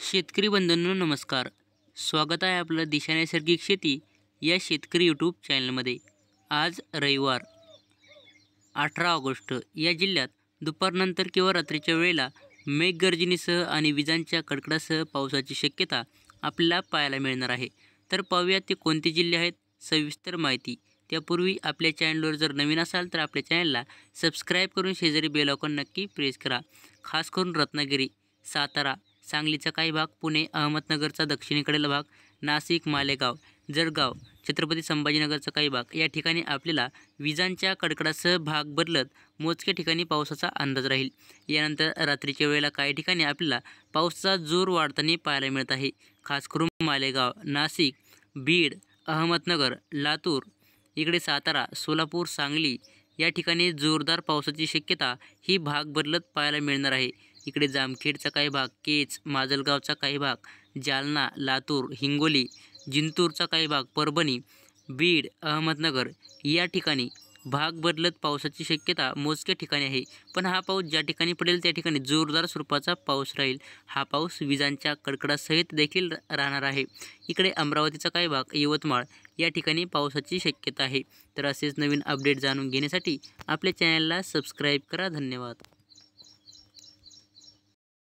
शेतकरी बंधूंनो नमस्कार. स्वागत आहे आपलं दिशा नैसर्गिक शेती या शेतकरी यूट्यूब चॅनलमध्ये. आज रविवार 18 ऑगस्ट या जिल्ह्यात दुपारनंतर किंवा रात्रीच्या वेळेला मेघगर्जनेसह आणि विजांच्या कडकडासह पावसाची शक्यता आपल्याला पाहायला मिळणार आहे. तर पाहूया ते कोणते जिल्हे आहेत, सविस्तर माहिती. त्यापूर्वी आपल्या चॅनलवर जर नवीन असाल तर आपल्या चॅनलला सबस्क्राईब करून शेजारी बेल आयकॉन नक्की प्रेस करा. खास करून रत्नागिरी, सातारा, सांगलीचा काही भाग, पुणे, अहमदनगरचा दक्षिणेकडील भाग, नाशिक, मालेगाव, जळगाव, छत्रपती संभाजीनगरचा काही भाग या ठिकाणी आपल्याला विजांच्या कडकडासह भाग बदलत मोजक्या ठिकाणी पावसाचा अंदाज राहील. यानंतर रात्रीच्या वेळेला काही ठिकाणी आपल्याला पावसाचा जोर वाढताना पाहायला मिळत आहे. खास करून मालेगाव, नाशिक, बीड, अहमदनगर, लातूर, इकडे सातारा, सोलापूर, सांगली या ठिकाणी जोरदार पावसाची शक्यता ही भाग बदलत पाहायला मिळणार आहे. इकडे जामखेडचा काही भाग, केज, माजलगावचा काही भाग, जालना, लातूर, हिंगोली, जिंतूरचा काही भाग, परभणी, बीड, अहमदनगर या ठिकाणी भाग बदलत पावसाची शक्यता मोजक्या ठिकाणी आहे. पण हा पाऊस ज्या ठिकाणी पडेल त्या ठिकाणी जोरदार स्वरूपाचा पाऊस राहील. हा पाऊस विजांच्या कडकडासहित देखील राहणार आहे. इकडे अमरावतीचा काही भाग, यवतमाळ या ठिकाणी पावसाची शक्यता आहे. तर असेच नवीन अपडेट जाणून घेण्यासाठी आपल्या चॅनलला सबस्क्राईब करा. धन्यवाद.